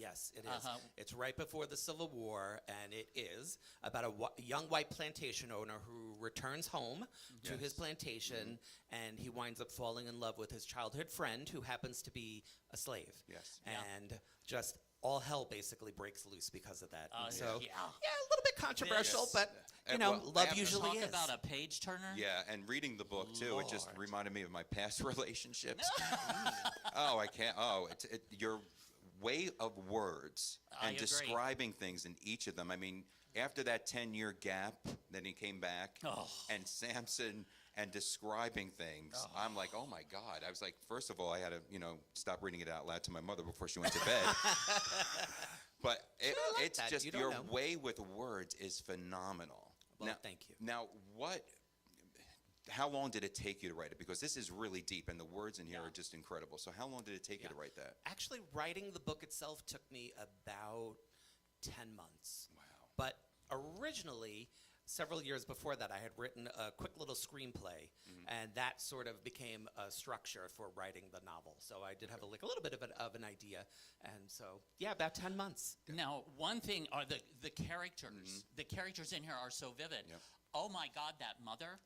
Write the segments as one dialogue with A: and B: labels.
A: Yes, it is. It's right before the Civil War, and it is about a young white plantation owner who returns home to his plantation, and he winds up falling in love with his childhood friend, who happens to be a slave.
B: Yes.
A: And just all hell basically breaks loose because of that. And so,
C: yeah.
A: a little bit controversial, but, love usually is.
C: Talk about a page turner.
B: Yeah, and reading the book, too, it just reminded me of my past relationships. I can't. Your way of words and describing things in each of them. I mean, after that 10-year gap, then he came back, and Samson and describing things. I'm like, oh my God. I was like, first of all, I had to, stop reading it out loud to my mother before she went to bed. But it's just your way with words is phenomenal.
A: Well,
B: now,
A: thank you.
B: Now, how long did it take you to write it? Because this is really deep, and the words in here are just incredible. So how long did it take you to write that?
A: Actually, writing the book itself took me about 10 months.
B: Wow.
A: But originally, several years before that, I had written a quick little screenplay, and that sort of became a structure for writing the novel. So I did have a little bit of an idea, and so about 10 months.
C: Now, one thing are the characters. The characters in here are so vivid.
B: Yep.
C: Oh my God, that mother!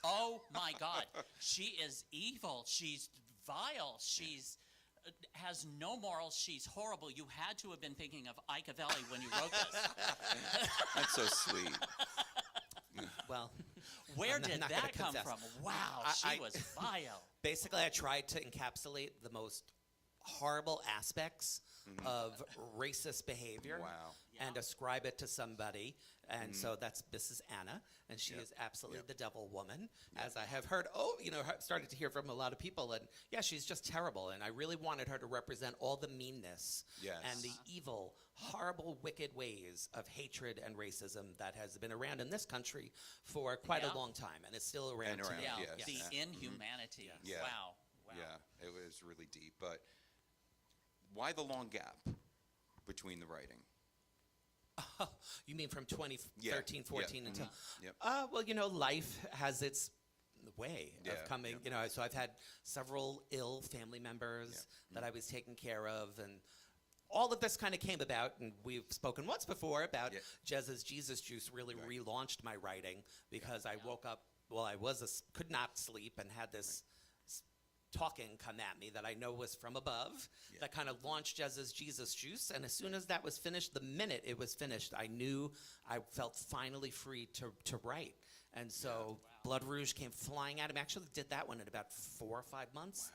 C: Oh my God, she is evil. She's vile. She's has no morals. She's horrible. You had to have been thinking of Ike and Avelli when you wrote this.
B: That's so sweet.
A: Well,
C: where did that come from? Wow, she was vile.
A: Basically, I tried to encapsulate the most horrible aspects of racist behavior and ascribe it to somebody. And so this is Anna, and she is absolutely the devil woman, as I have heard, started to hear from a lot of people. And she's just terrible. And I really wanted her to represent all the meanness and the evil, horrible, wicked ways of hatred and racism that has been around in this country for quite a long time. And it's still around today.
C: The inhumanity. Wow.
B: Yeah, it was really deep. But why the long gap between the writing?
A: You mean from 2013, 14 until...
B: Yep.
A: Well, life has its way of coming. So I've had several ill family members that I was taking care of, and all of this kind of came about, and we've spoken once before about Jeza's Jesus Juice really relaunched my writing, because I woke up, I could not sleep and had this talking come at me that I know was from above, that kind of launched Jeza's Jesus Juice. And as soon as that was finished, the minute it was finished, I knew I felt finally free to write. And so Blood Rouge came flying out. I actually did that one in about 4 or 5 months.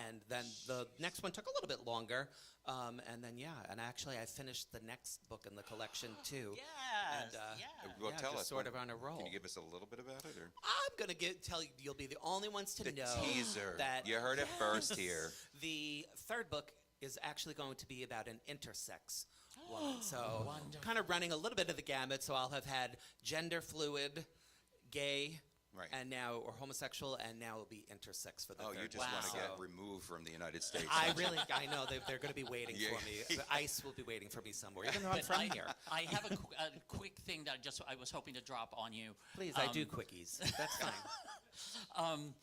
A: And then the next one took a little bit longer. And then, and actually I finished the next book in the collection too.
B: Well, tell us.
A: Sort of on a roll.
B: Can you give us a little bit about it? Or?
A: I'm going to tell you, you'll be the only ones to know.
B: The teaser.
A: That
B: you heard it first here.
A: The third book is actually going to be about an intersex woman. So kind of running a little bit of the gamut. So I'll have had gender fluid, gay, and now, or homosexual, and now it'll be intersex for the third.
B: You just want to get removed from the United States.
A: I know, they're going to be waiting for me. The ICE will be waiting for me somewhere, even though I'm from here.
C: I have a quick thing that I was hoping to drop on you.
A: Please, I do quickies. That's fine.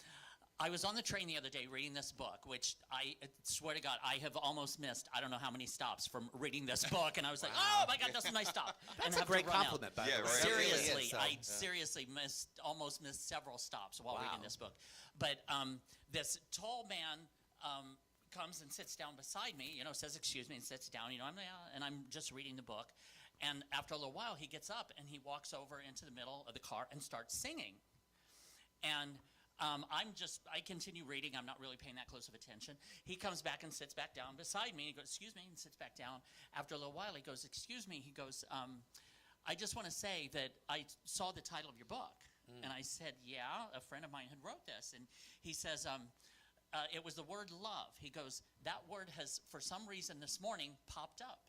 C: I was on the train the other day reading this book, which I swear to God, I have almost missed, I don't know how many stops from reading this book. And I was like, oh my God, this is my stop.
A: That's a great compliment, by the way.
C: Seriously, I seriously almost missed several stops while reading this book. But this tall man comes and sits down beside me, says, excuse me, and sits down, and I'm just reading the book. And after a little while, he gets up and he walks over into the middle of the car and starts singing. And I continue reading. I'm not really paying that close of attention. He comes back and sits back down beside me. He goes, excuse me, and sits back down. After a little while, he goes, excuse me. He goes, I just want to say that I saw the title of your book. And I said, yeah, a friend of mine had wrote this. And he says, it was the word love. He goes, that word has, for some reason this morning, popped up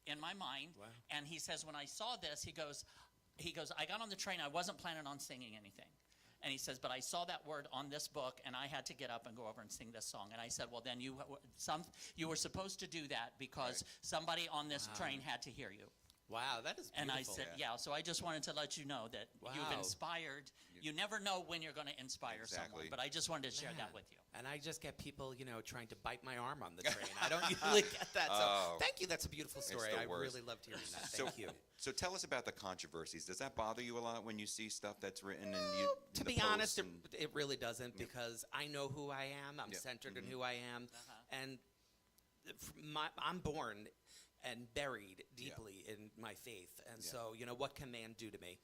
C: in my mind. Wow. And he says, when I saw this, he goes, I got on the train. I wasn't planning on singing anything. And he says, but I saw that word on this book, and I had to get up and go over and sing this song. And I said, well, then you were supposed to do that because somebody on this train had to hear you.
A: Wow, that is beautiful.
C: And I said, yeah. So I just wanted to let you know that you've
A: Wow.
C: inspired. You never know when you're going to inspire someone, but I just wanted to share that with you.
A: And I just get people, trying to bite my arm on the train. I don't usually get that. So thank you. That's a beautiful story.
B: the
A: I
B: worst.
A: really loved hearing that. Thank you.
B: So tell us about the controversies. Does that bother you a lot when you see stuff that's written and you?
A: To be honest, it really doesn't, because I know who I am. I'm centered in who I am, and I'm born and buried deeply in my faith. And so, what can man do to me?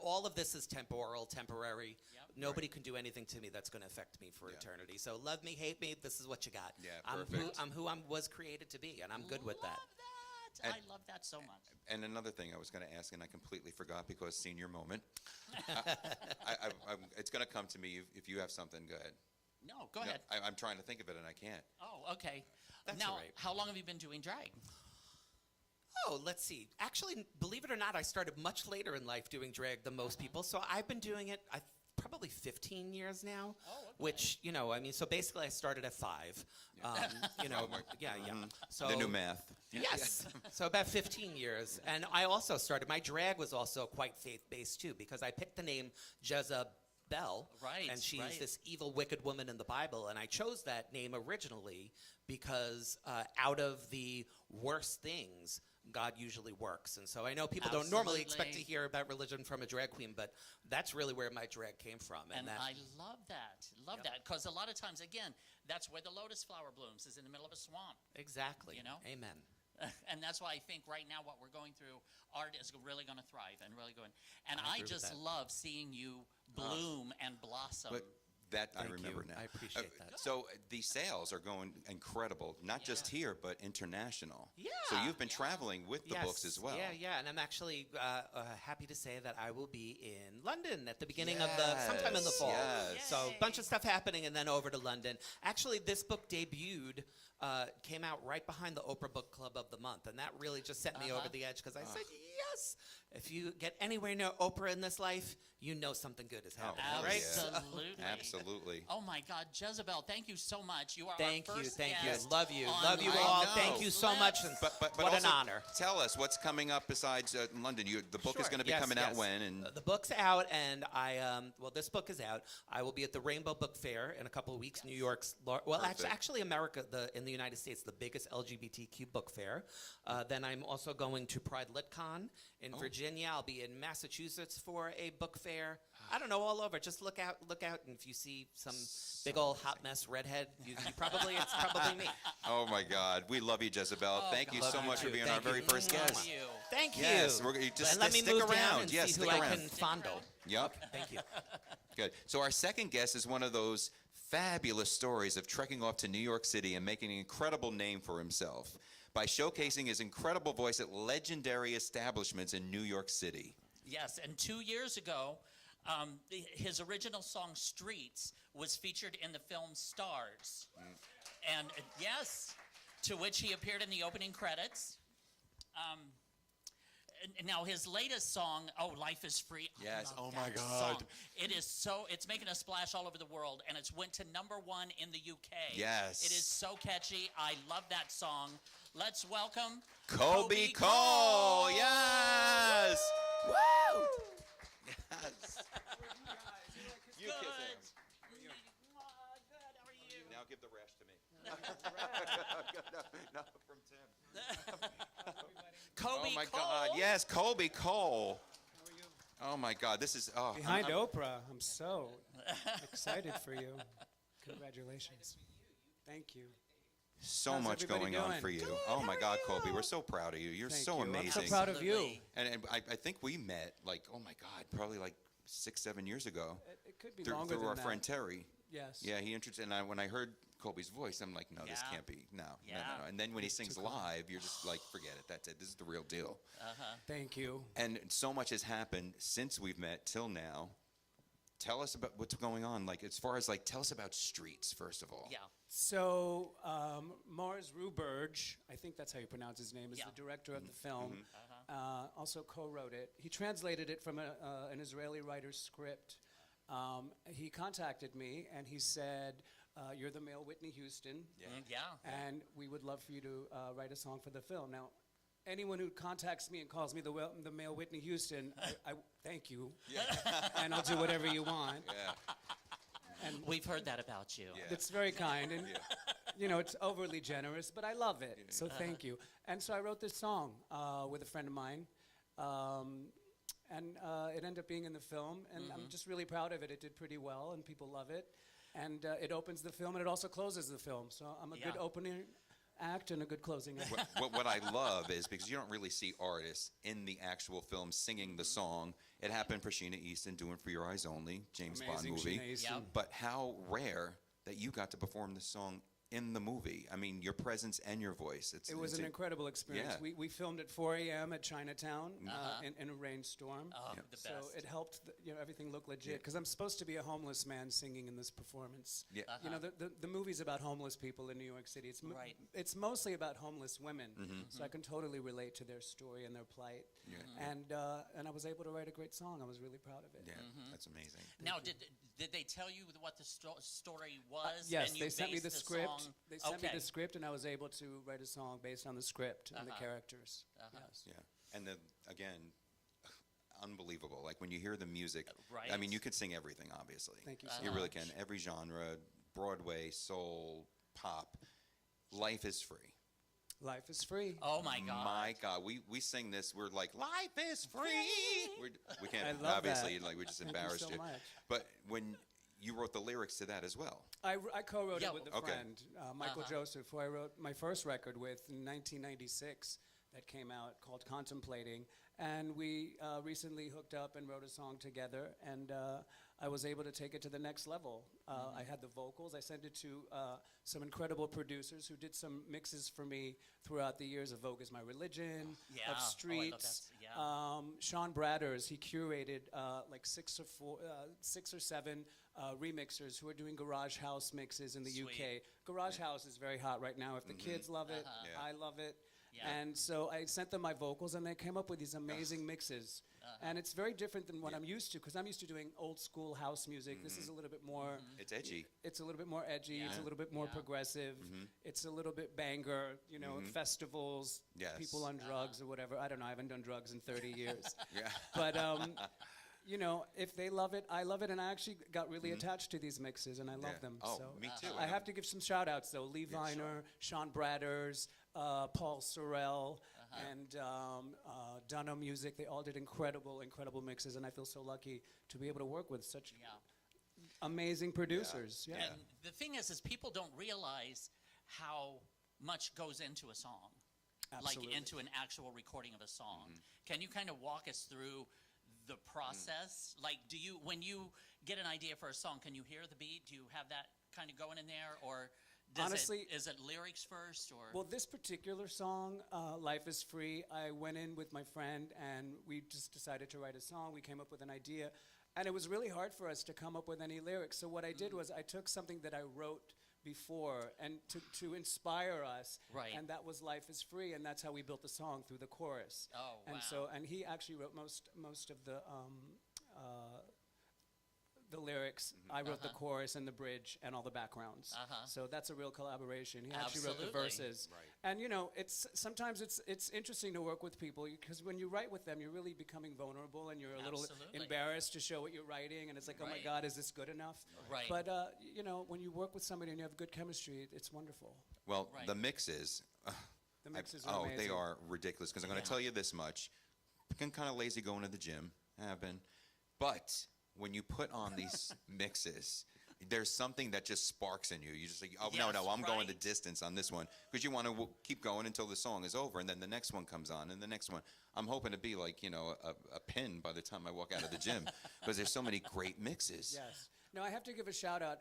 A: All of this is temporary. Nobody can do anything to me that's going to affect me for eternity. So love me, hate me, this is what you got.
B: Yeah,
A: perfect. I'm who I was created to be, and I'm good with that.
C: I love that so much.
B: And another thing I was going to ask, and I completely forgot because senior moment. It's going to come to me if you have something. Go ahead.
C: No, go ahead.
B: I'm trying to think of it and I can't.
C: Oh, okay.
A: That's
C: now,
A: all right.
C: how long have you been doing drag?
A: Oh, let's see. Actually, believe it or not, I started much later in life doing drag than most people. So I've been doing it probably 15 years now.
C: Oh, okay.
A: Which, so basically I started at 5. Yeah. So
B: The new math.
A: Yes. So about 15 years. And I also started, my drag was also quite faith-based too, because I picked the name Jeza Belle.
C: Right,
A: And she's
C: right.
A: this evil, wicked woman in the Bible. And I chose that name originally because out of the worst things, God usually works. And so I know people don't normally expect to hear about religion from a drag queen, but that's really where my drag came from.
C: And I love that. Love that. Because a lot of times, again, that's where the lotus flower blooms, is in the middle of a swamp.
A: Exactly. Amen.
C: And that's why I think right now what we're going through, art is really going to thrive and really going. And I just love seeing you bloom and blossom.
B: But that I
A: Thank
B: remember
A: you.
B: now.
A: I appreciate that.
B: So the sales are going incredible, not just here, but international.
A: Yeah.
B: So you've been traveling with the books as well.
A: Yeah. And I'm actually happy to say that I will be in London at the beginning of sometime in the fall.
B: Yes.
A: So a bunch of stuff happening, and then over to London. Actually, this book debuted, came out right behind the Oprah Book Club of the Month, and that really just set me over the edge, because I said, yes, if you get anywhere near Oprah in this life, you know something good is happening, right?
C: Absolutely.
B: Absolutely.
C: Oh my God, Jeza Belle, thank you so much. You are
A: Thank
C: our
A: you,
C: first
A: thank you.
C: guest
A: Love you
C: on
A: love you
C: Ike
A: all.
C: and
A: Thank you so much. And
B: But
A: what
B: also
A: an honor.
B: Tell us what's coming up besides London. The book is
A: Sure.
B: going to be
A: Yes,
B: coming out
A: yes.
B: when? And
A: The book's out, and this book is out. I will be at the Rainbow Book Fair in a couple of weeks, New York's, actually America, in the United States, the biggest LGBTQ book fair. Then I'm also going to Pride LitCon in Virginia. I'll be in Massachusetts for a book fair. I don't know, all over. Just look out, and if you see some big old hot mess redhead, it's probably me.
B: oh my God, we love you, Jeza Belle. Thank you
A: love
B: so
A: you
B: much for
A: too.
B: being
A: Thank
B: our
A: you.
B: very first
C: Love
B: guest.
C: you.
A: Thank you.
B: Yes, just
A: and let me
B: stick
A: move
B: around.
A: down and
B: Yes,
A: see who
B: stick
A: I
B: around.
A: can fondle.
B: Yep.
A: Thank you.
B: Good. So our second guest is one of those fabulous stories of trekking off to New York City and making an incredible name for himself by showcasing his incredible voice at legendary establishments in New York City.
C: Yes, and 2 years ago, his original song "Streets" was featured in the film Stars, and yes, to which he appeared in the opening credits. Now his latest song, "Life Is Free."
B: Yes.
C: I love
B: Oh my
C: that
B: God.
C: song. It's making a splash all over the world, and it's went to #1 in the UK.
B: Yes.
C: It is so catchy. I love that song. Let's welcome
B: Coby Koehl. Yes.
A: Woo!
B: Yes. You
C: Good.
B: kiss him.
C: Good. How are you?
B: Now give the rash to me. no, from Tim.
C: Coby
B: Oh my
C: Koehl.
B: God! Yes, Coby Koehl. Oh my God! This is
D: Behind Oprah. I'm so excited for you. Congratulations. Thank you.
B: So
D: How's
B: much
D: everybody
B: going on
D: doing?
B: for you.
A: Good,
B: Oh my
A: how
B: God,
A: are
B: Coby,
A: you?
B: we're so proud of you. You're
D: Thank
B: so
D: you.
B: amazing.
D: I'm so proud of you.
C: Absolutely.
B: And I think we met like, oh my God, probably like 6-7 years ago
D: It could be
B: through
D: longer than
B: our
D: that.
B: friend Terry.
D: Yes.
B: Yeah, he introduced, and when I heard Coby's voice, I'm like, no, this
C: Yeah.
B: can't be. No.
C: Yeah.
B: And then when he sings live, you're just like, forget it. That's it. This is the real deal.
D: Thank you.
B: And so much has happened since we've met till now. Tell us about what's going on. Like, as far as like, tell us about Streets, first of all.
C: Yeah.
D: So, Mars Ruberge, I think that's how you pronounce his name, is
C: Yeah.
D: the director of the film. Also co-wrote it. He translated it from an Israeli writer's script. He contacted me and he said, you're the male Whitney Houston,
C: Yeah.
D: and we would love for you to write a song for the film. Now, anyone who contacts me and calls me the male Whitney Houston, I thank you, and I'll do whatever you want.
B: Yeah.
D: And
C: We've heard that about you.
B: Yeah.
D: it's very kind, and you know, it's overly generous, but I love it. So thank you. And so I wrote this song with a friend of mine, and it ended up being in the film, and I'm just really proud of it. It did pretty well, and people love it. And it opens the film, and it also closes the film. So I'm a good opening act and a good closing act.
B: What I love is because you don't really see artists in the actual film singing the song. It happened for Sheena Easton doing For Your Eyes Only, James Bond movie.
D: Sheena Easton.
C: Yep.
B: But how rare that you got to perform this song in the movie. I mean, your presence and your voice.
D: It was an incredible experience.
B: Yeah.
D: We filmed at 4 a.m. at Chinatown in a rainstorm.
C: Oh, the best.
D: So it helped, you know, everything look legit. Because I'm supposed to be a homeless man singing in this performance.
B: Yeah.
D: You know, the movie's about homeless people in New York City.
C: Right.
D: It's mostly about homeless women. So I can totally relate to their story and their plight.
B: Yeah.
D: And I was able to write a great song. I was really proud of it.
B: Yeah, that's amazing.
C: Now, did they tell you what the story was?
D: Yes,
C: and you
D: they sent me
C: based
D: the script.
C: song?
D: They sent me
C: Okay.
D: the script, and I was able to write a song based on the script and the characters. Yes.
B: Yeah. And then, again, unbelievable. Like, when you hear the music,
C: Right.
B: I mean, you could sing everything, obviously.
D: Thank you so
B: You really
D: much.
B: can. Every genre, Broadway, soul, pop. Life is free.
D: Life is free.
C: Oh my God!
B: My God, we sing this. We're like, life is free. We can't
D: I love
B: obviously
D: that.
B: like we just
D: Thank you
B: embarrassed
D: so
B: you.
D: much.
B: But when you wrote the lyrics to that as well.
D: I co-wrote
C: Yeah,
D: it with a
B: okay.
D: friend, Michael Joseph, who I wrote my first record with in 1996 that came out called Contemplating. And we recently hooked up and wrote a song together, and I was able to take it to the next level. I had the vocals. I sent it to some incredible producers who did some mixes for me throughout the years of Vogue Is My Religion,
C: Yeah. Oh, I
D: of
C: love
D: Streets.
C: that. Yeah.
D: Sean Bradders, he curated like 6 or 7 remixers who are doing Garage House mixes in the
C: Sweet.
D: UK. Garage House is very hot right now. If the kids love it,
B: Yeah.
D: I love it.
C: Yeah.
D: And so I sent them my vocals, and they came up with these amazing mixes. And it's very different than what I'm used to, because I'm used to doing old school house music. This is a little bit more.
B: It's edgy.
D: It's a little bit more edgy. It's a
C: Yeah.
D: little bit more
C: Yeah.
D: progressive. It's a little bit banger. You know, festivals,
B: Yes.
D: people on drugs or whatever. I don't know. I haven't done drugs in 30 years.
B: Yeah.
D: But you know, if they love it, I love it, and I actually got really attached to these mixes, and I love
B: Yeah.
D: them.
B: Oh,
D: so
B: me too.
D: I have to give some shout outs though. Lee Viner, Sean Bradders, Paul Sorrell, and Dunham Music. They all did incredible mixes, and I feel so lucky to be able to work with such
C: Yeah.
D: amazing producers. Yeah.
C: And the thing is people don't realize how much goes into a song,
D: Absolutely.
C: like into an actual recording of a song. Can you kind of walk us through the process? Like, when you get an idea for a song, can you hear the beat? Do you have that kind of going in there, or
D: Honestly,
C: is it lyrics first, or?
D: Well, this particular song, Life is Free, I went in with my friend and we just decided to write a song. We came up with an idea, and it was really hard for us to come up with any lyrics. So what I did was I took something that I wrote before and to inspire us,
C: Right.
D: and that was Life is Free, and that's how we built the song through the chorus.
C: Oh,
D: And
C: wow.
D: so, and he actually wrote most of the lyrics. I wrote the chorus and the bridge and all the backgrounds. So that's a real collaboration. He actually wrote the
C: Absolutely.
D: verses.
B: Right.
D: And you know, sometimes it's interesting to work with people, because when you write with them, you're really becoming vulnerable, and you're a little
C: Absolutely.
D: embarrassed to show what you're writing, and it's like, oh my
C: Right.
D: God, is this good enough?
C: Right.
D: But you know, when you work with somebody and you have good chemistry, it's wonderful.
B: Well,
C: Right.
B: the mixes.
D: The mixes are amazing.
B: they are ridiculous. Because I'm going to
C: Yeah.
B: tell you this much: I'm kind of lazy going to the gym. I have been, but when you put on these mixes, there's something that just sparks in you. You just like, oh
C: Yes,
B: no, I'm going the
C: right.
B: distance on this one, because you want to keep going until the song is over, and then the next one comes on, and the next one. I'm hoping to be like, you know, a pin by the time I walk out of the gym, because there's so many great mixes.
D: Yes. Now, I have to give a shout out.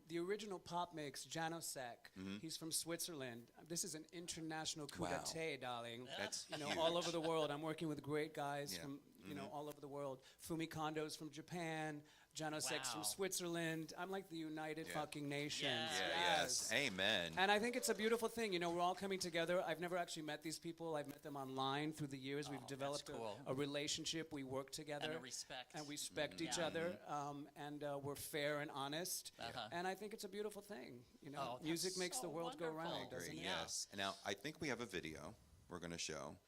D: The original pop mix, Janosek, he's from Switzerland. This is an international coup
B: Wow.
D: d'etat, darling.
B: That's
D: You know,
B: huge.
D: all over the world. I'm working with great guys
B: Yeah.
D: from, you know, all over the world. Fumi Kondo's from Japan. Janosek's
C: Wow.
D: from Switzerland. I'm like the United
B: Yeah.
D: fucking Nations.
C: Yeah.
B: Yes. Amen.
D: And I think it's a beautiful thing. You know, we're all coming together. I've never actually met these people. I've met them online through the years. We've
C: Oh,
D: developed
C: that's cool.
D: a relationship. We work together.
C: And a respect.
D: And we respect each
C: Yeah.
D: other. And we're fair and honest.
C: Uh-huh.
D: And I think it's a beautiful thing. You know,
C: Oh,
D: music
C: that's
D: makes the
C: so
D: world go
C: wonderful.
D: round, doesn't
B: Great,
D: it?
C: Yeah.
B: yes. And now I think we have a video we're going to show.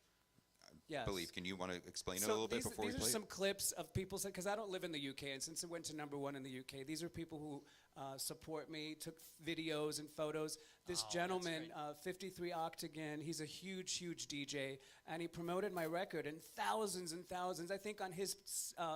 D: Yes.
B: believe. Can you want to explain it a
D: So
B: little bit before we
D: these
B: play
D: are
B: it?
D: some clips of people, because I don't live in the UK, and since it went to #1 in the UK, these are people who support me, took videos and photos. This gentleman, 53 Octagon, he's a huge, huge DJ, and he promoted my record, and thousands, I think on his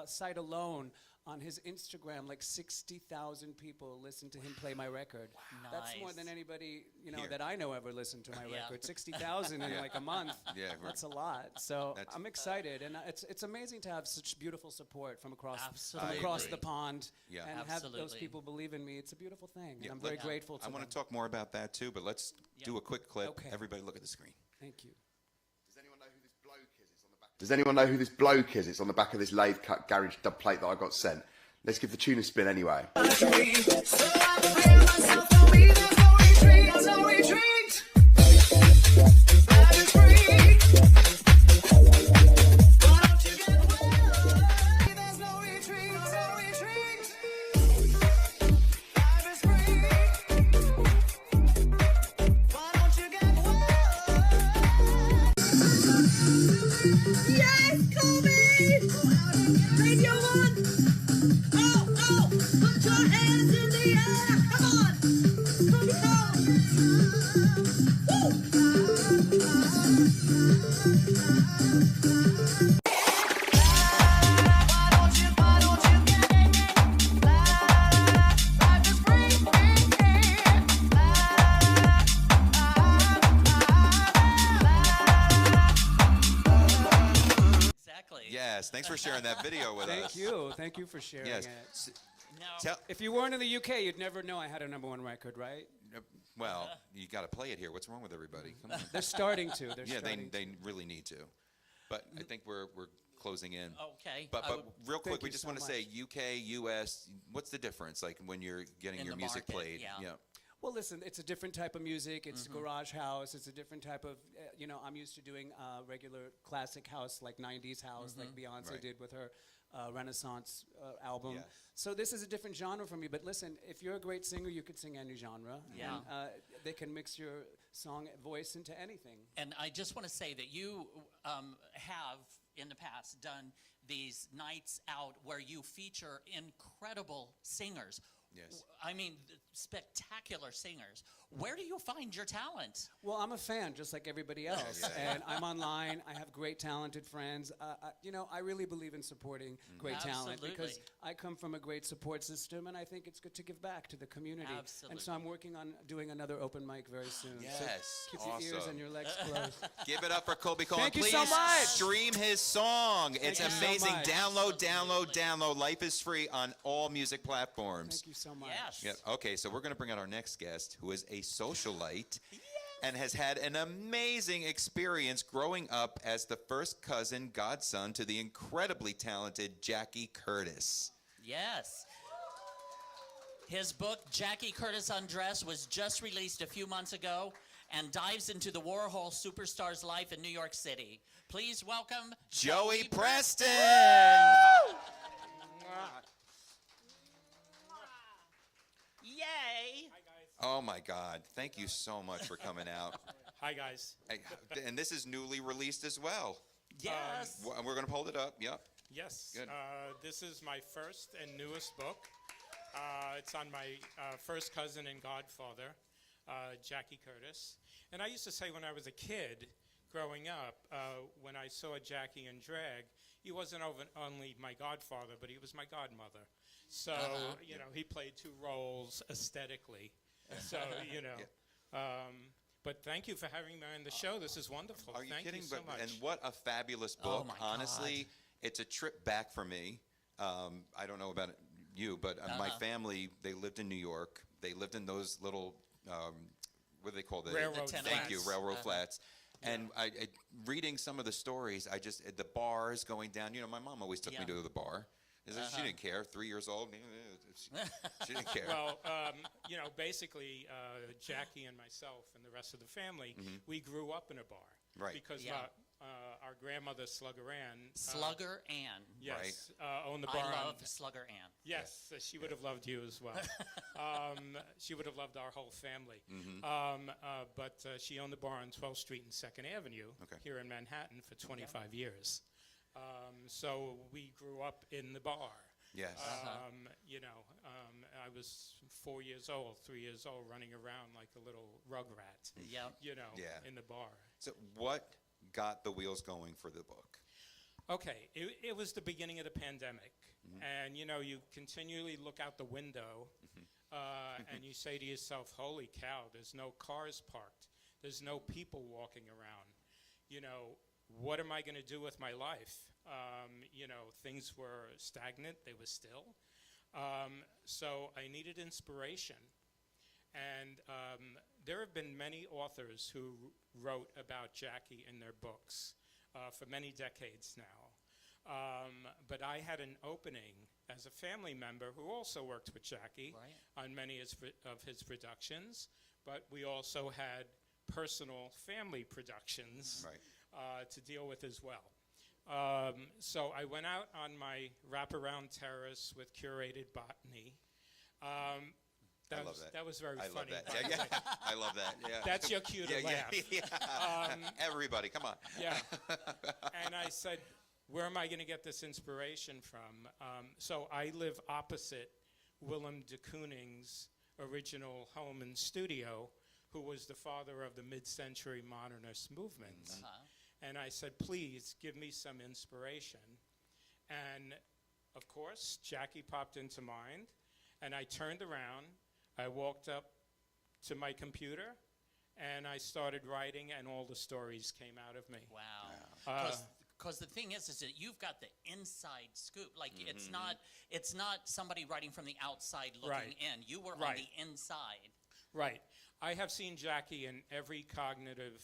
D: site alone, on his Instagram, like 60,000 people listened to him play my record.
C: Wow.
D: That's more
C: Nice.
D: than anybody
B: Here.
D: that I know ever listened to my
C: Yeah.
D: record. 60,000 in like a month.
B: Yeah, we're-
D: That's a lot. So
B: That's-
D: I'm excited, and it's amazing to have such beautiful support from across
C: Absolutely.
D: the pond,
B: Yeah.
D: and have those
C: Absolutely.
D: people believe in me. It's a beautiful thing, and
B: Yeah,
D: I'm very
B: let-
D: grateful to
B: I want
D: them.
B: to talk more about that too, but let's do a quick clip.
D: Okay.
B: Everybody look at the screen.
D: Thank you.
E: Does anyone know who this bloke is? It's on the back. Does anyone know who this bloke is? It's on the back of this lathe cut garage dub plate that I got sent. Let's give the tune a spin anyway.
F: Yes, Coby! Radio 1! Oh, oh! Put your hands in the air! Come on! Coby Koehl! Why don't you get it? Life is free,
C: Exactly.
B: Yes, thanks for sharing that video with us.
D: Thank you for sharing
B: Yes.
D: it.
C: Now,
B: Tell,
D: If you weren't in the UK, you'd never know I had a #1 record, right?
B: well, you got to play it here. What's wrong with everybody? Come on.
D: They're starting to. They're
B: Yeah,
D: starting
B: they really need to. But I think we're closing in.
C: okay.
B: But
C: I would-
B: real quick,
D: Thank
B: we
D: you
B: just
D: so
B: want to say UK, US. What's the difference? Like when you're getting
C: In
B: your
C: the
B: music
C: market,
B: played?
C: yeah.
D: Well, listen, it's a different type of music. It's garage house. It's a different type of, I'm used to doing regular classic house, like 90s house, like Beyonce
B: Right.
D: did with her Renaissance album.
B: Yes.
D: So this is a different genre for me. But listen, if you're a great singer, you could sing any genre.
C: Yeah.
D: And they can mix your song voice into anything.
C: And I just want to say that you have, in the past, done these nights out where you feature incredible singers.
B: Yes.
C: I mean, spectacular singers. Where do you find your talent?
D: Well, I'm a fan, just like everybody else, and I'm online. I have great, talented friends. I really believe in supporting great talent because
C: Absolutely.
D: I come from a great support system, and I think it's good to give back to the community. And so
C: Absolutely.
D: I'm working on doing another open mic very soon.
B: Yes,
D: So keep your ears
B: awesome.
D: and your legs closed.
B: Give it up for Coby Koehl.
D: Thank you
B: Please
D: so much.
B: stream his song. It's
D: you so
B: amazing.
D: much.
B: Download. Life is free on all music platforms.
D: Thank you so much.
C: Yes.
B: Yeah. Okay, so we're going to bring out our next guest, who is a socialite and has had an amazing experience growing up as the first cousin, godson to the incredibly talented Jackie Curtis.
C: Yes. His book, Jackie Curtis Undressed, was just released a few months ago and dives into the Warhol superstar's life in New York City. Please welcome
B: Joey Preston!
C: Yay!
B: Oh my God! Thank you so much for coming out.
G: Hi, guys.
B: And this is newly released as well.
C: Yes.
B: We're going to hold it up. Yep.
G: Yes,
B: Good.
G: this is my first and newest book. It's on my first cousin and godfather, Jackie Curtis. And I used to say when I was a kid, growing up, when I saw Jackie in drag, he wasn't only my godfather, but he was my godmother. So, he played two roles aesthetically. So, but thank you for having me on the show. This is wonderful.
B: Are you
G: Thank
B: kidding?
G: you so much.
B: And what a fabulous
C: Oh
B: book.
C: my
B: Honestly, it's a trip back for me. I don't know about you, but my family, they lived in New York. They lived in those little, what do they call them?
G: Railroad
B: Thank you,
G: flats.
B: railroad flats. And I reading some of the stories, the bars going down. My mom always took me
C: Yeah.
B: to the bar. She didn't care. 3 years old, she didn't care.
G: Well, basically, Jackie and myself and the rest of the family, we grew up in a bar.
B: Right.
G: Because
C: Yeah.
G: our grandmother, Slugger Ann.
C: Slugger Ann.
G: Yes, owned the bar.
C: I
G: on-
C: love Slugger Ann.
G: Yes, she would have loved you as well. She would have loved our whole family. But she owned the bar on 12th Street and 2nd Avenue here in Manhattan for 25 years. So we grew up in the bar.
B: Yes.
G: You know, I was 4 years old, 3 years old, running around like a little rugrat,
C: Yep.
G: you know,
B: Yeah.
G: in the bar.
B: So what got the wheels going for the book?
G: Okay, it was the beginning of the pandemic. And, you know, you continually look out the window and you say to yourself, holy cow, there's no cars parked. There's no people walking around. You know, what am I going to do with my life? You know, things were stagnant. They were still. So I needed inspiration. And there have been many authors who wrote about Jackie in their books for many decades now. But I had an opening as a family member who also worked with Jackie on many of his productions. But we also had personal family productions to deal with as well. So I went out on my wraparound terrace with curated botany.
B: I love that.
G: That was very
B: I
G: funny.
B: love
G: by
B: that.
G: the
B: Yeah,
G: way.
B: I love that. Yeah.
G: That's your cue to laugh.
B: Everybody, come on.
G: Yeah. And I said, where am I going to get this inspiration from? So I live opposite Willem de Kooning's original home and studio, who was the father of the mid-century modernist movement. And I said, please give me some inspiration. And of course, Jackie popped into mind. And I turned around, I walked up to my computer, and I started writing, and all the stories came out of me.
C: Wow. Because the thing is that you've got the inside scoop. Like, it's not somebody writing from the outside looking in. You were on the inside.
G: Right. I have seen Jackie in every cognitive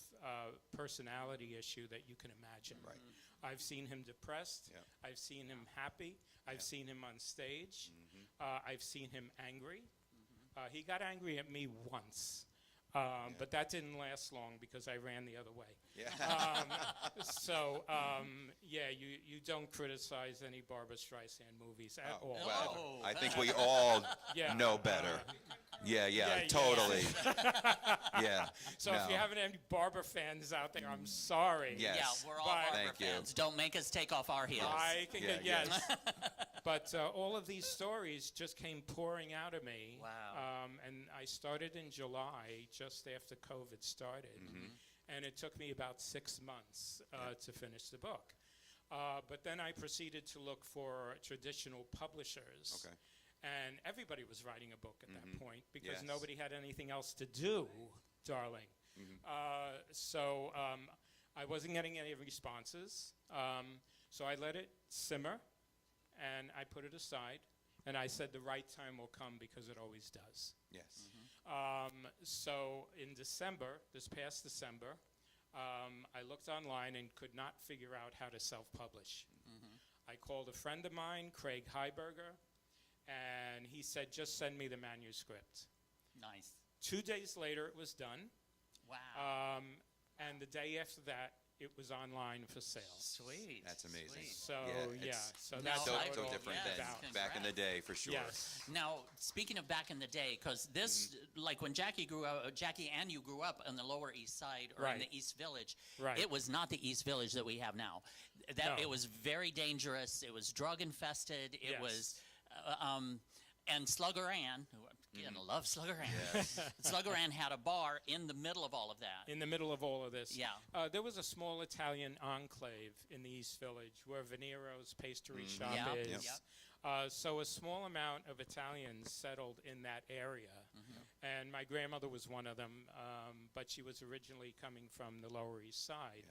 G: personality issue that you can imagine.
B: Right.
G: I've seen him depressed. I've seen him happy. I've seen him on stage. I've seen him angry. He got angry at me once, but that didn't last long because I ran the other way. So, you don't criticize any Barbra Streisand movies at all.
B: Well, I think we all know better. Totally.
G: So if you have any Barbra fans out there, I'm sorry.
B: Yes.
C: Yeah, we're all
G: But-
C: Barbra
B: Thank you.
C: fans. Don't make us take off our heels.
G: I can get
B: Yeah.
G: yes. But all of these stories just came pouring out of me.
C: Wow.
G: And I started in July, just after COVID started. And it took me about 6 months to finish the book. But then I proceeded to look for traditional publishers.
B: Okay.
G: And everybody was writing a book at that point because
B: Yes.
G: nobody had anything else to do, darling. So I wasn't getting any responses. So I let it simmer, and I put it aside. And I said the right time will come because it always does.
B: Yes.
G: So in December, this past December, I looked online and could not figure out how to self-publish. I called a friend of mine, Craig Heiberger, and he said, just send me the manuscript.
C: Nice.
G: 2 days later, it was done.
C: Wow.
G: And the day after that, it was online for sale.
C: Sweet.
B: That's amazing.
C: Sweet.
G: So,
B: it's
G: so
C: Now,
G: that's
B: So,
G: how it
B: so
G: all
B: different
G: came
B: than
G: about.
B: back in the day, for sure.
G: Yes.
C: Now, speaking of back in the day, because this, like when Jackie grew up, Jackie and you grew up on the Lower East Side or in the East Village, it was not the East Village that we have now.
G: No.
C: It was very dangerous. It was drug infested. It
G: Yes.
C: was, and Slugger Ann, who again, I love Slugger Ann. Slugger Ann had a bar in the middle of all of that.
G: In the middle of all of this.
C: Yeah.
G: There was a small Italian enclave in the East Village where Venero's pastry shop
C: Yep.
G: is.
C: Yep.
G: So a small amount of Italians settled in that area. And my grandmother was one of them, but she was originally coming from the Lower East Side,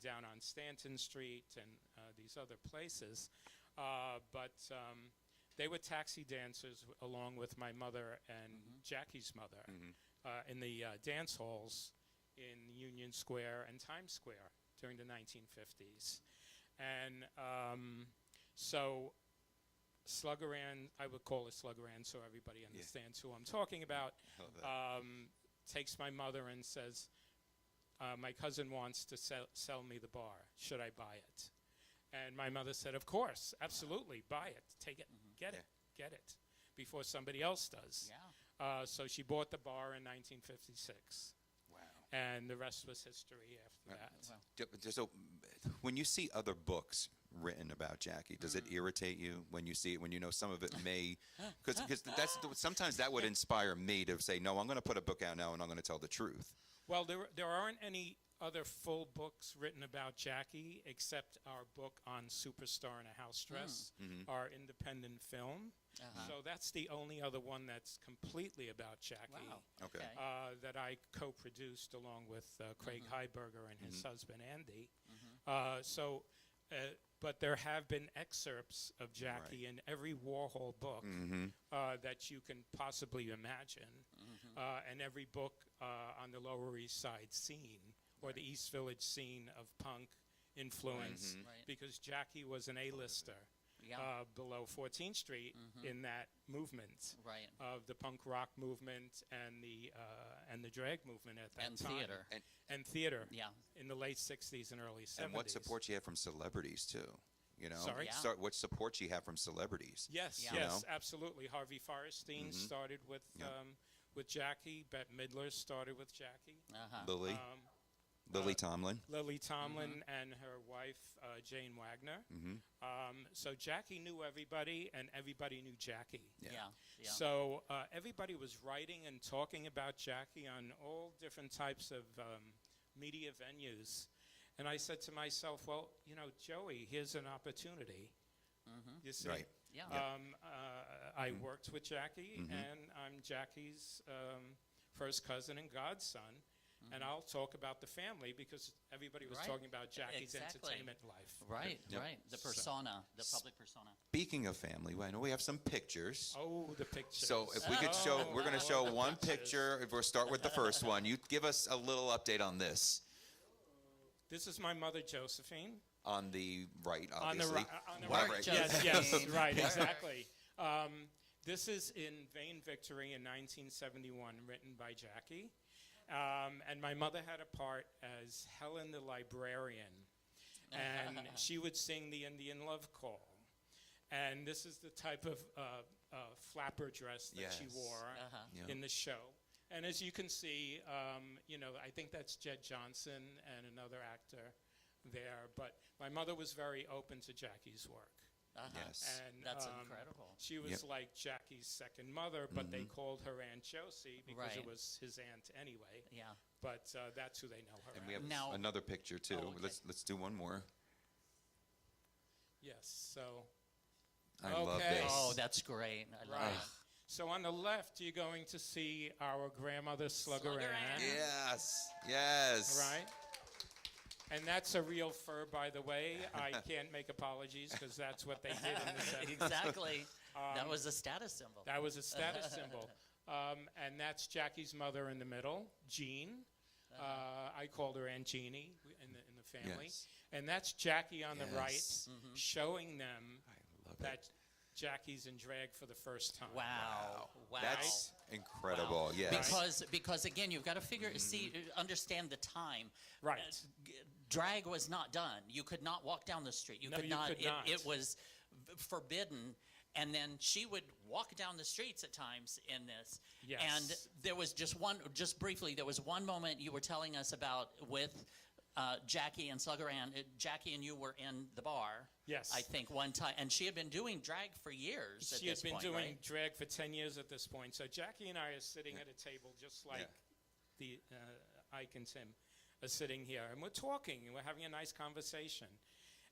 G: down on Stanton Street and these other places. But they were taxi dancers along with my mother and Jackie's mother in the dance halls in Union Square and Times Square during the 1950s. And so Slugger Ann, I would call it Slugger Ann so everybody understands who I'm talking about, takes my mother and says, my cousin wants to sell me the bar. Should I buy it? And my mother said, of course, absolutely, buy it. Take it, get it, before somebody else does.
C: Yeah.
G: So she bought the bar in 1956.
B: Wow.
G: And the rest was history after that.
B: So, when you see other books written about Jackie, does it irritate you when you see it? When you know some of it may, because sometimes that would inspire me to say, no, I'm going to put a book out now and I'm going to tell the truth.
G: Well, there aren't any other full books written about Jackie except our book on Superstar in a House Dress, our independent film. So that's the only other one that's completely about Jackie.
C: Wow.
B: Okay.
G: That I co-produced along with Craig Heiberger and his husband Andy. But there have been excerpts of Jackie in every Warhol book that you can possibly imagine, and every book on the Lower East Side scene or the East Village scene of punk influence, because Jackie was an A-lister. Below 14th Street in that movement of the punk rock movement and the drag movement at that time. And theater.
C: Yeah.
G: In the late 60s and early 70s.
B: And what support you have from celebrities too, you know?
G: Sorry?
C: Yeah.
B: What support you have from celebrities?
G: Yes,
C: Yeah.
G: yes, absolutely. Harvey Firestein started with Jackie. Bette Midler started with Jackie.
B: Lily Tomlin.
G: Lily Tomlin and her wife, Jane Wagner. So Jackie knew everybody, and everybody knew Jackie.
C: Yeah.
G: So everybody was writing and talking about Jackie on all different types of media venues. And I said to myself, well, you know, Joey, here's an opportunity. You see?
B: Right.
C: Yeah.
G: I worked with Jackie, and I'm Jackie's first cousin and godson. And I'll talk about the family because everybody was talking about Jackie's entertainment life.
C: Right. The persona, the public persona.
B: Speaking of family, I know we have some pictures.
G: Oh, the pictures.
B: So if we could show, we're going to show one picture. If we'll start with the first one, you give us a little update on this.
G: This is my mother, Josephine.
B: On the right, obviously.
G: On the right.
B: Right.
G: Yes, right, exactly. This is in Vain Victory in 1971, written by Jackie. And my mother had a part as Helen the librarian, and she would sing the Indian Love Call. And this is the type of flapper dress that she wore in the show. And as you can see, you know, I think that's Jed Johnson and another actor there. But my mother was very open to Jackie's work.
B: Yes.
G: And
C: That's incredible.
G: she was like Jackie's second mother, but they called her Aunt Josie because it was his aunt anyway.
C: Yeah.
G: But that's who they know her
B: And we
G: as.
B: have
C: Now-
B: another picture too.
C: Oh, okay.
B: Let's do one more.
G: Yes, so.
B: I love
G: Okay.
B: this.
C: Oh, that's great. I love
G: Right.
C: it.
G: So on the left, you're going to see our grandmother, Slugger
C: Slugger
G: Ann.
C: Ann.
B: Yes. Yes.
G: Right? And that's a real fur, by the way. I can't make apologies because that's what they did in the 70s.
C: Exactly. That was a status symbol.
G: That was a status symbol. And that's Jackie's mother in the middle, Jean. I called her Aunt Jeannie in the family.
B: Yes.
G: And that's Jackie on the right,
B: Yes.
G: showing them
B: I love
G: that
B: it.
G: Jackie's in drag for the first time.
C: Wow.
B: That's incredible. Yes.
C: Because again, you've got to understand the time.
G: Right.
C: Drag was not done. You could not walk down the street. You
G: No,
C: could
G: you
C: not.
G: could not.
C: It was forbidden. And then she would walk down the streets at times in this.
G: Yes.
C: And there was just briefly, there was one moment you were telling us about with Jackie and Slugger Ann. Jackie and you were in the bar.
G: Yes.
C: I think one time. And she had been doing drag for years at
G: She had
C: this
G: been
C: point,
G: doing
C: right?
G: drag for 10 years at this point. So Jackie and I are sitting at a table just like the Ike and Tym are sitting here. And we're talking, and we're having a nice conversation.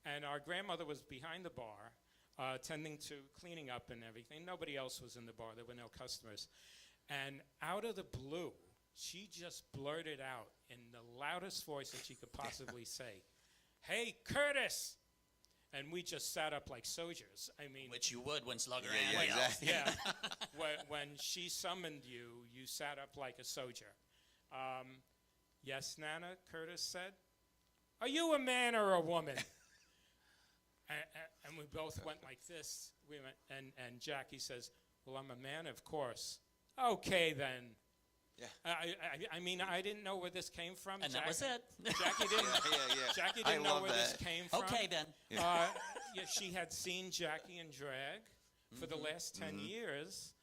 G: And our grandmother was behind the bar, tending to cleaning up and everything. Nobody else was in the bar. There were no customers. And out of the blue, she just blurted out in the loudest voice that she could possibly say, "Hey, Curtis!" And we just sat up like soldiers. I mean,
C: Which you would when Slugger
B: Yeah,
C: Ann
B: yeah,
C: yelled.
B: exactly.
G: yeah. When she summoned you, you sat up like a soldier. Yes, Nana, Curtis said. Are you a man or a woman? And we both went like this. We went, and Jackie says, well, I'm a man, of course. Okay, then.
B: Yeah.
G: I mean, I didn't know where this came from.
C: And that was it.
G: Jackie didn't. Jackie didn't know where this came from.
C: Okay, then.
G: Yeah, she had seen Jackie in drag for the last 10 years.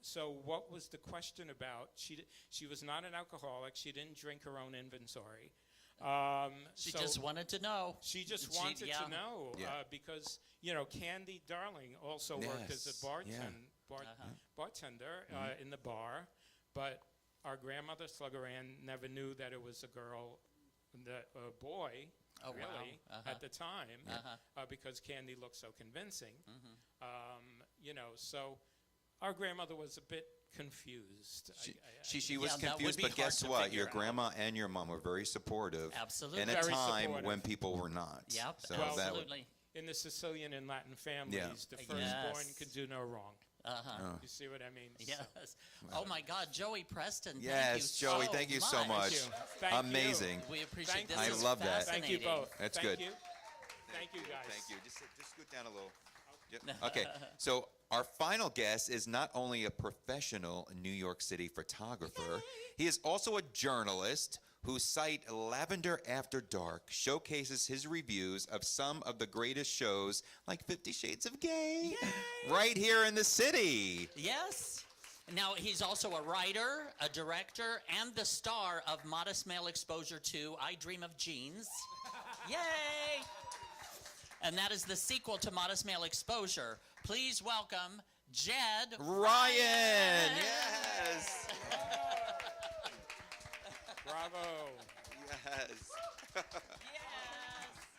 G: So what was the question about? She was not an alcoholic. She didn't drink her own inventory.
C: She just wanted to know.
G: She just wanted to know because, Candy Darling also worked as a bartender in the bar. But our grandmother, Slugger Ann, never knew that it was a girl, a boy, at the time, because Candy looked so convincing. So our grandmother was a bit confused.
B: She was
C: that would
B: confused,
C: be
B: but
C: hard
B: guess
C: to
B: what?
C: figure
B: Your
C: out.
B: grandma and your mom were very supportive.
C: Absolutely.
B: In a
G: Very
B: time
G: supportive.
B: when people were not.
C: Yep,
B: So that would,
C: absolutely.
G: In the Sicilian and Latin families, the firstborn could do no wrong. You see what I mean?
C: Yes. Oh, my God. Joey Preston, thank you
B: yes, Joey,
C: so
B: thank you so much.
G: Thank you.
B: Amazing.
C: We appreciate
G: Thank
C: this.
G: you.
C: Is
B: I love that.
G: Thank you
C: fascinating.
G: both.
B: That's
G: Thank
B: good.
G: You. Thank you, guys.
B: Thank you. Just scoot down a little. Yep. Okay, so our final guest is not only a professional New York City photographer, he is also a journalist whose site Lavender After Dark showcases his reviews of some of the greatest shows like 50 Shades of Gay right here in the city.
C: Yes. Now, he's also a writer, a director, and the star of Modest Male Exposure 2, I Dream of Jeans. Yay! And that is the sequel to Modest Male Exposure. Please welcome Jed
B: Ryan! Yes!
G: Bravo.
B: Yes.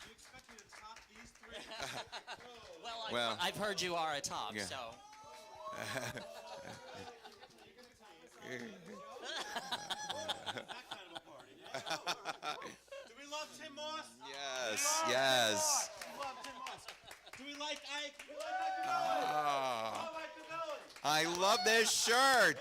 H: You expect me to top these three?
C: Well, I've heard you are a top,
B: Yeah.
C: so.
H: That kind of a party. Do we love Tim Moss?
B: Yes, yes.
H: We love Tim Moss. Do we like Ike? Do we like Ike and
B: Oh,
H: Love Ike and Belle.
B: I love this shirt.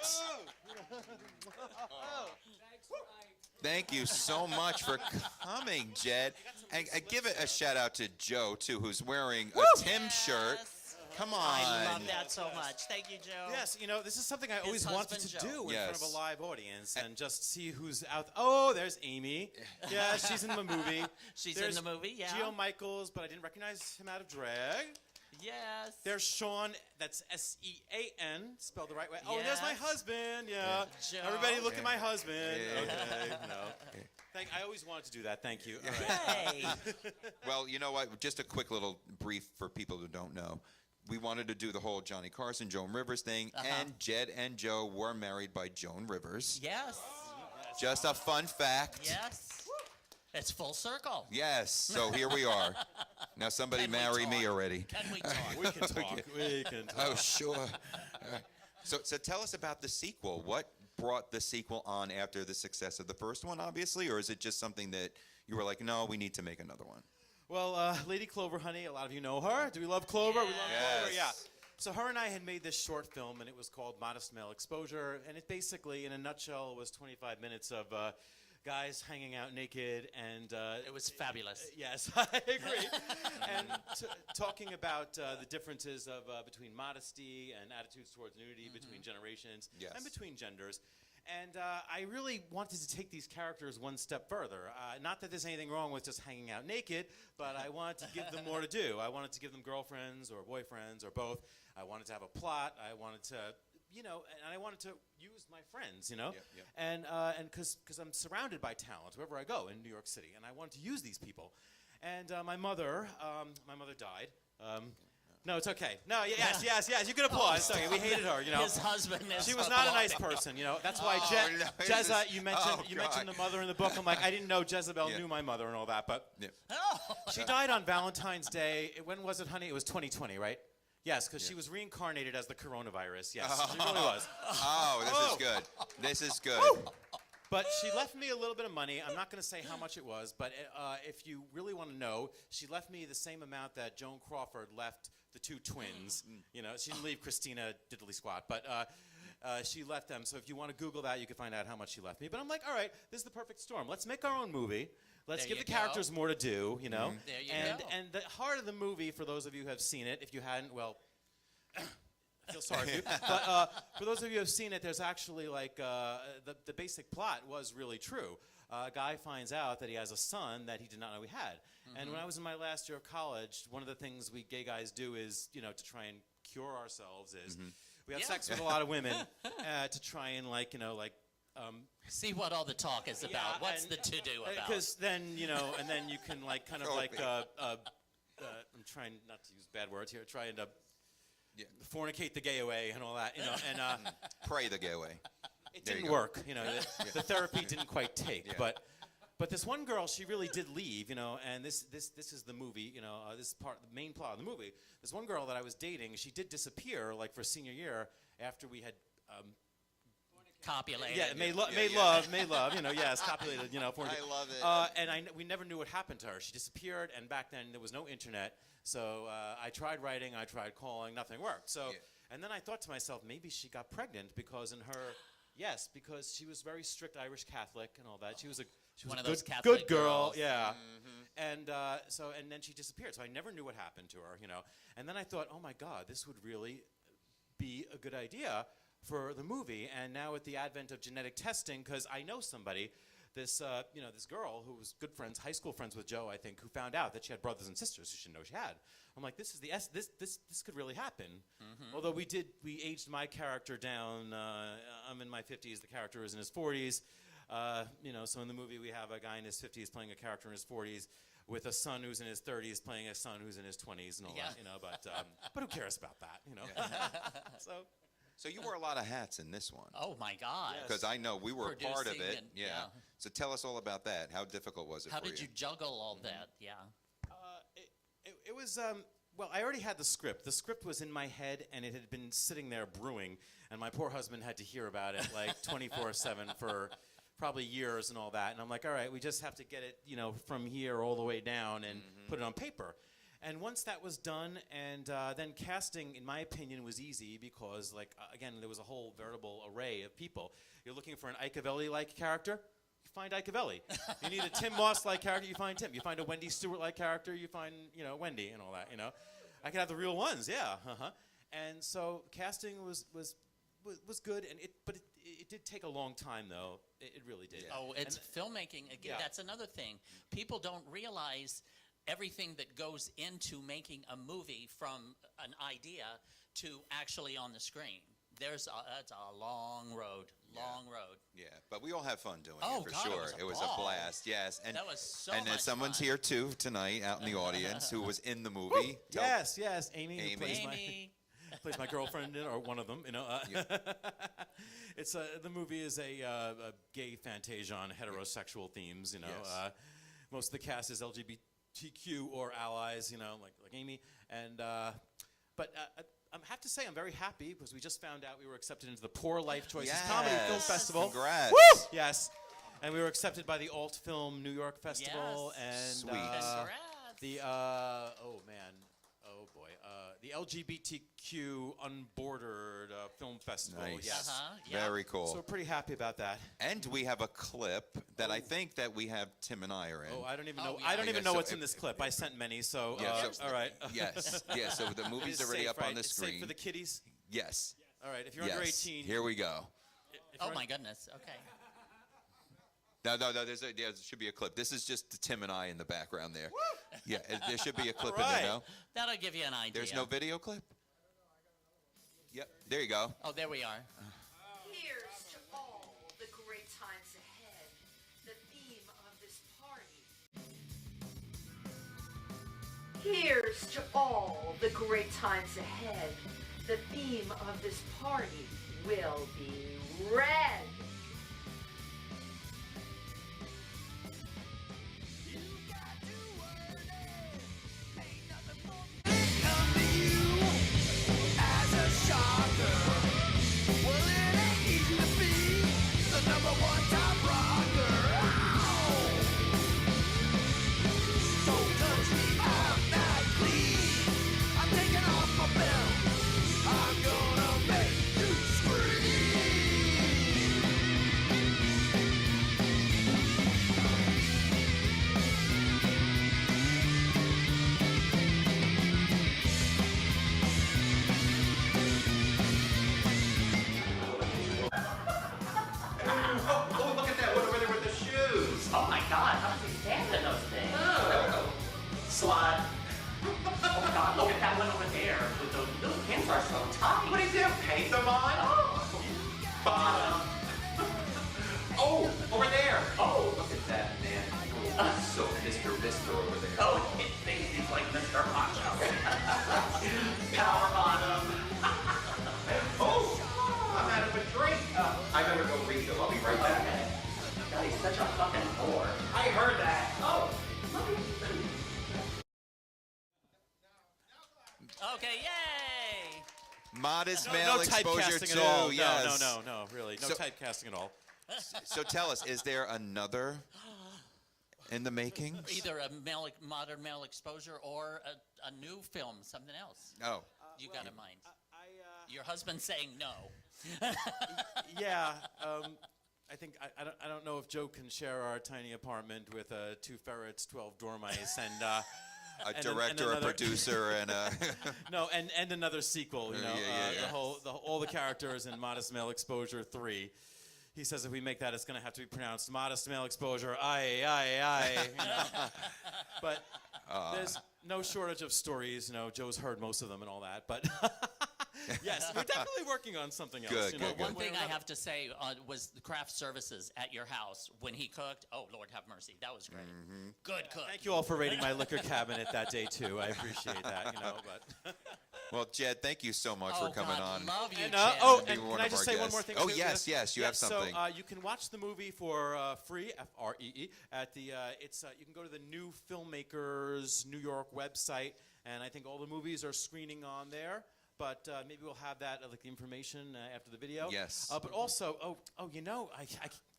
B: Thank you so much for coming, Jed. And give it a shout out to Joe, too, who's wearing a Tim shirt.
C: Yes.
B: Come on.
C: I love that so much. Thank you, Joe.
H: Yes, this is something I always wanted
C: husband,
H: to
C: Joe.
H: do in front of
B: Yes.
H: a live audience and just see who's out. Oh, there's Amy. Yeah, she's in the movie.
C: She's
H: There's
C: in the movie, yeah.
H: Geo Michaels, but I didn't recognize him out of drag.
C: Yes.
H: There's Sean, that's S-E-A-N, spelled the right way. Oh, and there's my
C: Yes.
H: husband, yeah.
C: Joe.
H: Everybody look at my husband.
B: Yeah.
H: Okay, no. I always wanted to do that, thank you. All right.
C: Hey.
B: Well, you know what? Just a quick little brief for people who don't know. We wanted to do the whole Johnny Carson, Joan Rivers thing, and Jed and Joe were married by Joan Rivers.
C: Yes.
B: Just a fun fact.
C: Yes. It's full circle.
B: Yes, so here we are. Now somebody
C: Can we
B: marry me
C: talk?
B: already.
C: Can we talk?
H: We can talk. We can talk.
B: Oh, sure. So tell us about the sequel. What brought the sequel on after the success of the first one, obviously, or is it just something that you were like, no, we need to make another one?
H: Well, Lady Clover, honey, a lot of you know her. Do we love Clover? We love Clover,
B: Yes.
H: yeah. So her and I had made this short film, and it was called Modest Male Exposure, and it basically, in a nutshell, was 25 minutes of guys hanging out naked, and
C: It was fabulous.
H: yes, I agree. And talking about the differences of between modesty and attitudes towards nudity between generations
B: Yes.
H: and between genders. And I really wanted to take these characters one step further. Not that there's anything wrong with just hanging out naked, but I wanted to give them more to do. I wanted to give them girlfriends or boyfriends or both. I wanted to have a plot. I wanted to, and I wanted to use my friends,
B: yeah.
H: and because I'm surrounded by talent wherever I go in New York City, and I wanted to use these people. And my mother died. No, it's okay. No, yes. You can applaud. It's okay. We hated her.
C: His husband is
H: She was not a nice person. That's why
B: no,
H: Jeza. You mentioned
B: oh,
H: you
B: God.
H: mentioned the mother in the book. I'm like, I didn't know Jeza Belle
B: Yeah.
H: knew my mother and all that, but
B: Yeah.
H: she died on Valentine's Day. When was it, honey? It was 2020, right? Yes, because she was reincarnated as the coronavirus. Yes, she really was.
B: Oh, this is good. This is good.
H: But she left me a little bit of money. I'm not going to say how much it was, but if you really want to know, she left me the same amount that Joan Crawford left the two twins. She didn't leave Christina diddly squat, but she left them. So if you want to Google that, you can find out how much she left me. But I'm like, all right, this is the perfect storm. Let's make our own movie. Let's
C: There
H: give
C: you
H: the
C: go.
H: characters more to do,
C: There you
H: and
C: go.
H: and the heart of the movie, for those of you who have seen it, if you hadn't, well, feel sorry for you. But for those of you who have seen it, there's actually like the basic plot was really true. A guy finds out that he has a son that he did not know he had. And when I was in my last year of college, one of the things we gay guys do is, you know, to try and cure ourselves is we have sex with a lot of women to try and like, you know, like.
C: See what all the talk is about. What's the to-do about?
H: Because then, you know, and then you can like kind of like, I'm trying not to use bad words here, trying to fornicate the gay away and all that, you know, and
B: Pray the gay away.
H: it
B: There you
H: didn't
B: go.
H: work, you know, the therapy didn't quite take, but this one girl, she really did leave, you know, and this is the movie, you know, this is the main plot of the movie. This one girl that I was dating, she did disappear, like for senior year after we had.
C: Copulated.
H: Made love, you know, yes, copulated, you know.
B: I love it.
H: And we never knew what happened to her. She disappeared, and back then there was no internet. So I tried writing, I tried calling, nothing worked. So, and then I thought to myself, maybe she got pregnant because because she was very strict Irish Catholic and all that. She was
C: One
H: a
C: of those
H: good
C: Catholic
H: girl,
C: girls.
H: yeah. And then she disappeared. So I never knew what happened to her, you know. And then I thought, oh my God, this would really be a good idea for the movie. And now with the advent of genetic testing, because I know somebody, this girl who was good friends, high school friends with Joe, I think, who found out that she had brothers and sisters who she didn't know she had. I'm like, this could really happen. Although we aged my character down. I'm in my 50s. The character is in his 40s. You know, so in the movie we have a guy in his 50s playing a character in his 40s with a son who's in his 30s playing a son who's in his 20s and all that. You know, but who cares about that? You know.
B: So you wore a lot of hats in this one.
C: Oh my God.
B: Because I know we were a part of
C: Producing
B: it.
C: and-
B: Yeah. So tell us all about that. How difficult was it
C: How
B: for you?
C: did you juggle all that? Yeah.
H: It was, well, I already had the script. The script was in my head, and it had been sitting there brewing, and my poor husband had to hear about it like 24/7 for probably years and all that. And I'm like, all right, we just have to get it, you know, from here all the way down and put it on paper. And once that was done, and then casting, in my opinion, was easy because, like, again, there was a whole veritable array of people. You're looking for an Ike Avelli-like character, you find Ike Avelli. You need a Tim Moss-like character, you find Tim. You find a Wendy Stewart-like character, you find, you know, Wendy and all that, you know. I could have the real ones, yeah. And so casting was good, and it did take a long time, though. It really did.
C: Yeah. Oh, it's filmmaking. Again, that's another thing. People don't realize everything that goes into making a movie from an idea to actually on the screen. That's a long road, long road.
B: Yeah, but we all have fun doing
C: Oh,
B: it for
C: God,
B: sure.
C: it was a
B: a
C: ball.
B: blast, yes. And
C: That was so
B: and then
C: much
B: someone's
C: fun.
B: here too tonight, out in the audience, who was in the movie. Tell-
H: Yes, Amy. Who plays
C: Amy.
H: plays my girlfriend, or one of them, you know. It's the movie is a gay fantasia on heterosexual themes, you know.
B: Yes.
H: Most of the cast is LGBTQ or allies, you know, like Amy. And but I have to say I'm very happy because we just found out we were accepted into the Poor Life Choices Comedy Film
B: Yes.
H: Festival.
B: Congrats.
H: Woo! Yes. And we were accepted by the Alt Film New York Festival.
C: Yes.
H: And
B: Sweet.
C: Congrats.
H: the the LGBTQ Unbordered Film Festival.
B: Nice.
H: Yes.
C: Yeah.
B: Very cool.
H: So we're pretty happy about that.
B: And we have a clip that I think that we have Tim and I are in.
H: Oh, I don't even know.
C: yeah.
H: I don't even
B: Yeah,
H: know
B: so
H: what's in this clip. I sent many, so
B: Yeah, so-
H: all right.
B: Yes, yes. So the movie's
H: It's
B: already
H: safe,
B: up on
H: right?
B: the
H: It's
B: screen.
H: safe for the kiddies.
B: Yes.
H: All right. If you're under
B: Yes.
H: 18.
B: Here we go.
H: if
C: Oh
H: you're
C: my goodness. Okay.
B: No. There should be a clip. This is just Tim and I in the background there. Yeah, there should be a clip in
H: Right.
B: there. No,
C: That'll give you an idea.
B: there's no video clip. Yep. There you go.
C: Oh, there we are.
I: Here's to all the great times ahead, the theme of this party. Here's to all the great times ahead, the theme of this party will be red.
J: what? Oh God, look at that one over there. Those pins are so tight. What is it? Paint them on? Oh. Bottom. Oh, over there. Oh, look at that man. Oh, so Mr. over there. Oh, it thinks he's like Mr. Macho. Power bottom. Oh, I'm out of a drink. I better go refill. I'll be right back. God, he's such a fucking whore. I heard that. Oh.
C: Okay, yay!
B: Modest
H: No
B: male exposure
H: typecasting
B: too.
H: at all.
B: Yes.
H: No, really. No typecasting at all.
B: So tell us, is there another in the making?
C: Either a modern male exposure or a new film, something else.
B: Oh.
C: You got in mind. Your husband's saying no.
H: Yeah. I think I don't know if Joe can share our tiny apartment with 2 ferrets, 12 dormice, and
B: a director, a producer, and a
H: no, and another sequel. You know, all the characters in Modest Male Exposure 3. He says if we make that, it's going to have to be pronounced Modest Male Exposure. Aye. You know? But there's no shortage of stories. You know, Joe's heard most of them and all that. But yes, we're definitely working on something else.
B: Good,
H: you know,
B: good.
C: One thing I have to say was the craft services at your house when he cooked. Oh, Lord have mercy. That was great.
B: Mm-hmm.
C: Good cook.
H: Thank you all for raiding my liquor cabinet that day, too. I appreciate that, you know. But
B: well, Jed, thank you so much for coming
C: God,
B: on.
C: Love you,
H: and,
C: Jed.
H: and can I just say one more thing?
B: Oh,
H: too?
B: yes, you have something.
H: So you can watch the movie for free, Free, at the, you can go to the New Filmmakers New York website, and I think all the movies are screening on there. But maybe we'll have that, like the information after the video.
B: Yes.
H: But also, you know,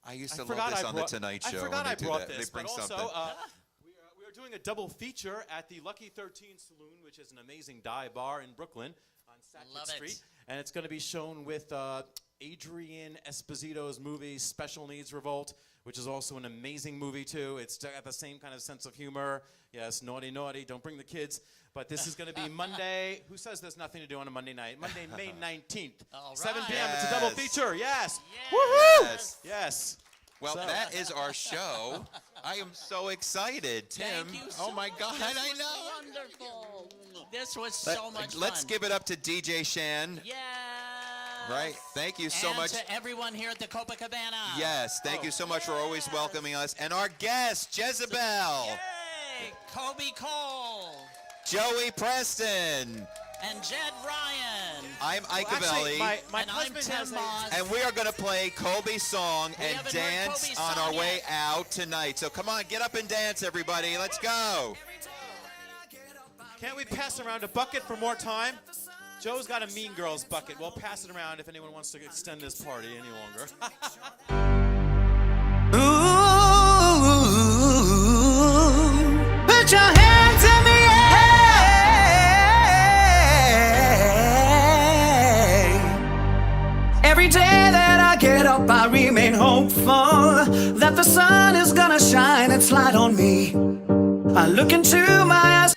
B: I used to
H: forgot
B: love this
H: I
B: on the
H: brought-
B: Tonight Show.
H: I forgot
B: when
H: I
B: they do
H: brought
B: that.
H: this,
B: They bring
H: but also
B: something.
H: we are doing a double feature at the Lucky 13 Saloon, which is an amazing dive bar in Brooklyn on Sackett
C: Love
H: Street.
C: it.
H: And it's going to be shown with Adrian Esposito's movie Special Needs Revolt, which is also an amazing movie too. It's got the same kind of sense of humor. Yes, naughty, don't bring the kids. But this is going to be Monday. Who says there's nothing to do on a Monday night? Monday, May 19th,
C: All
H: 7
C: right.
H: p.m. It's a double feature. Yes.
B: Yes.
H: Yes.
B: Well,
H: So-
B: that is our show. I am so excited, Tim.
C: Thank you
B: Oh
C: so
B: my God,
C: much.
B: I
C: This
B: know.
C: was wonderful. This was so much fun.
B: Let's give it up to DJ Shan.
C: Yes.
B: Right. Thank you so
C: and
B: much.
C: to everyone here at the Copacabana.
B: Yes, thank you so much for always welcoming us. And our guest, Jeza Belle,
C: Yay! Coby Koehl
B: Joey Preston.
C: and Jed Ryan.
B: I'm Ike
H: Actually,
B: Avelli.
H: my
C: and I'm
H: husband
C: Tim
H: has a...
C: Moss.
B: And we are going to play Coby's song
C: We
B: and
C: haven't heard
B: dance
C: Coby's
B: on
C: song
B: our way
C: yet.
B: out tonight. So come on, get up and dance, everybody. Let's go.
H: Can't we pass around a bucket for more time? Joe's got a Mean Girls bucket. We'll pass it around if anyone wants to extend this party any longer.
F: Ooh, put your hands in the air. Every day that I get up, I remain hopeful that the sun is gonna shine its light on me. I look into my eyes.